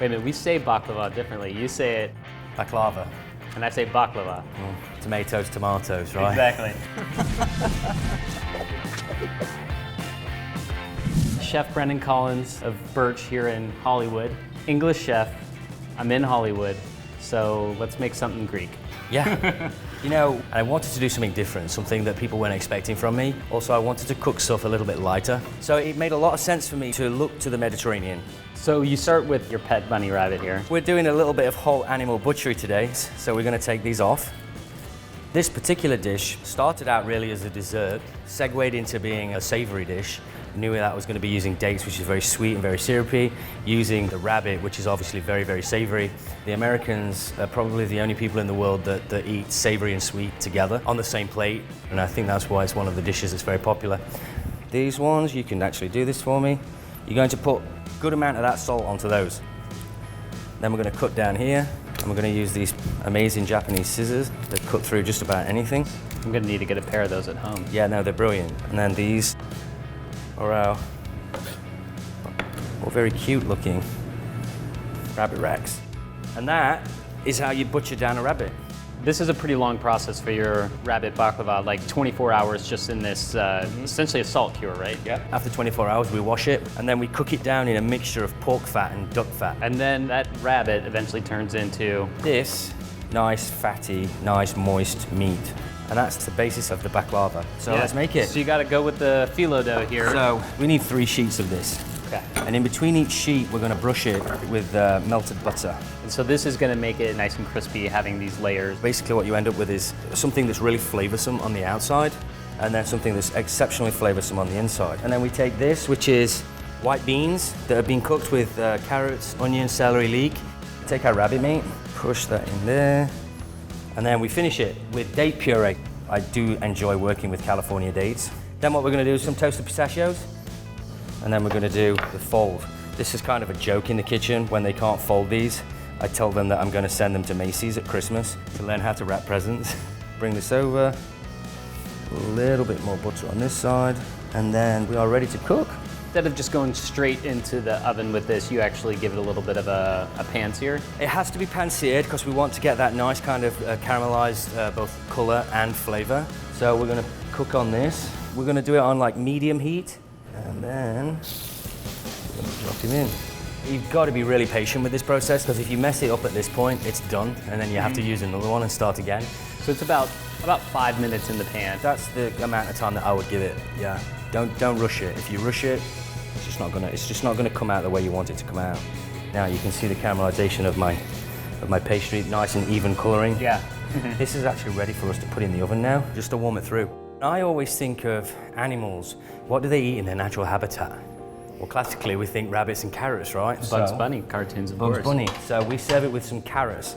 Wait a minute, we say baklava differently. You say it, Baklava. and I say baklava. Tomatoes, tomatoes, right? Exactly. Chef Brendan Collins of Birch here in Hollywood. English chef. I'm in Hollywood, so let's make something Greek. Yeah. You know, I wanted to do something different, something that people weren't expecting from me. Also, I wanted to cook stuff a little bit lighter. So it made a lot of sense for me to look to the Mediterranean. So you start with your pet bunny rabbit here. We're doing a little bit of whole animal butchery today, so we're going to take these off. This particular dish started out really as a dessert, segued into being a savory dish. I knew that I was going to be using dates, which is very sweet and very syrupy, using the rabbit, which is obviously very, very savory. The Americans are probably the only people in the world that eat savory and sweet together on the same plate, and I think that's why it's one of the dishes that's very popular. These ones, you can actually do this for me. You're going to put a good amount of that salt onto those. Then we're going to cut down here, and we're going to use these amazing Japanese scissors that cut through just about anything. I'm gonna need to get a pair of those at home. Yeah, no, they're brilliant. And then these are our very cute looking rabbit racks. And that is how you butcher down a rabbit. This is a pretty long process for your rabbit baklava, like 24 hours just in this, essentially a salt cure, right? Yeah. After 24 hours, we wash it, and then we cook it down in a mixture of pork fat and duck fat. And then that rabbit eventually turns into This nice, fatty, nice, moist meat. And that's the basis of the baklava. So let's make it. So you gotta go with the phyllo dough here. So we need 3 sheets of this. Okay. And in between each sheet, we're gonna brush it with melted butter. And so this is gonna make it nice and crispy, having these layers. Basically what you end up with is something that's really flavoursome on the outside, and then something that's exceptionally flavoursome on the inside. And then we take this, which is white beans that have been cooked with carrots, onion, celery, leek. Take our rabbit meat, push that in there, and then we finish it with date puree. I do enjoy working with California dates. Then what we're gonna do is some toasted pistachios, and then we're gonna do the fold. This is kind of a joke in the kitchen. When they can't fold these, I tell them that I'm gonna send them to Macy's at Christmas to learn how to wrap presents. Bring this over, a little bit more butter on this side, and then we are ready to cook. Instead of just going straight into the oven with this, you actually give it a little bit of a pan-sear. It has to be pan-seared because we want to get that nice kind of caramelized both color and flavor. So we're gonna cook on this. We're gonna do it on like medium heat, and then we're gonna drop him in. You've got to be really patient with this process because if you mess it up at this point, it's done, and then you have to use another one and start again. So it's about 5 minutes in the pan. That's the amount of time that I would give it. Yeah. Don't rush it. If you rush it, it's just not gonna come out the way you want it to come out. Now you can see the caramelization of my pastry, nice and even coloring. Yeah. This is actually ready for us to put in the oven now, just to warm it through. I always think of animals. What do they eat in their natural habitat? Well, classically we think rabbits and carrots, right? Bugs Bunny cartoons, of Bugs course. Bunny. So we serve it with some carrots.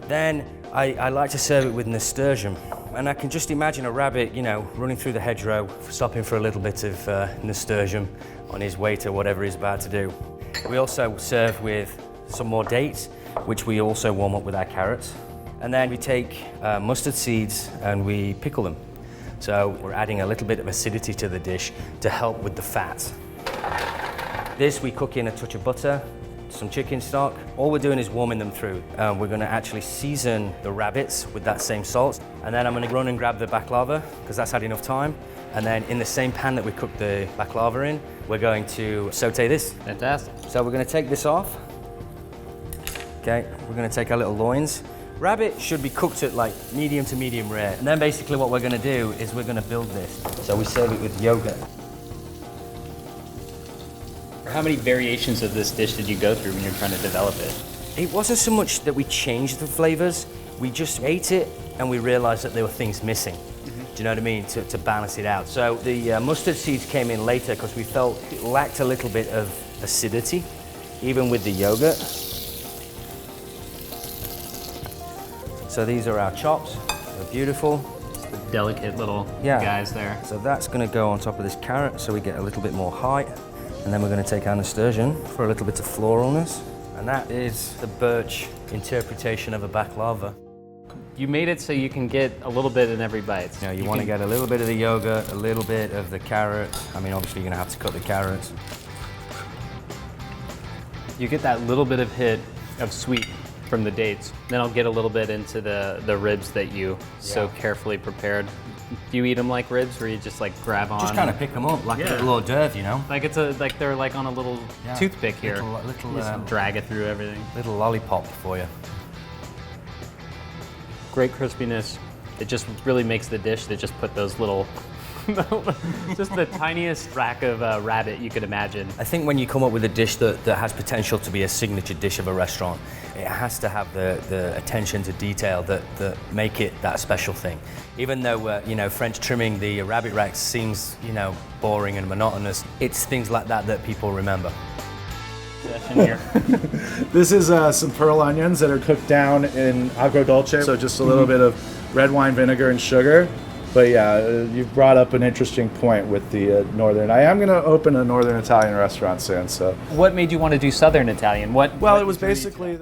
Then I like to serve it with nasturtium. And I can just imagine a rabbit, you know, running through the hedgerow, stopping for a little bit of nasturtium on his way to whatever he's about to do. We also serve with some more dates, which we also warm up with our carrots. And then we take mustard seeds and we pickle them. So we're adding a little bit of acidity to the dish to help with the fat. This we cook in a touch of butter, some chicken stock. All we're doing is warming them through. We're gonna actually season the rabbits with that same salt. And then I'm gonna run and grab the baklava, because that's had enough time. And then in the same pan that we cooked the baklava in, we're going to saute this. Fantastic. So we're gonna take this off. Okay, we're gonna take our little loins. Rabbit should be cooked at like medium to medium rare. And then basically what we're gonna do is we're gonna build this. So we serve it with yogurt. How many variations of this dish did you go through when you're trying to develop it? It wasn't so much that we changed the flavors, we just ate it and we realized that there were things missing. Do you know what I mean? To balance it out. So the mustard seeds came in later because we felt it lacked a little bit of acidity, even with the yogurt. So these are our chops, they're beautiful. Just the delicate little Yeah. guys there. So that's gonna go on top of this carrot so we get a little bit more height. And then we're gonna take our nasturtium for a little bit of floralness. And that is the Birch interpretation of a baklava. You made it so you can get a little bit in every bite. You know, you want to get a little bit of the yogurt, a little bit of the carrot. I mean, obviously you're gonna have to cut the carrots. You get that little bit of hit of sweet from the dates. Then I'll get a little bit into the ribs that you so carefully prepared. Do you eat them like ribs, or you just like grab on? Just kind of pick them up like a little hors d'oeuvre, you know? Like like they're like on a little toothpick here. Little, just drag it through everything. little lollipop for you. Great crispiness. It just really makes the dish that just put those little, just the tiniest rack of rabbit you could imagine. I think when you come up with a dish that has potential to be a signature dish of a restaurant, it has to have the attention to detail that make it that special thing. Even though, you know, French trimming the rabbit racks seems, you know, boring and monotonous, it's things like that that people remember. Here. This is some pearl onions that are cooked down in agro dolce, so just a little bit of red wine vinegar and sugar. But yeah, you've brought up an interesting point with the northern. I am going to open a northern Italian restaurant soon. So what made you want to do Southern Italian? Well, it was basically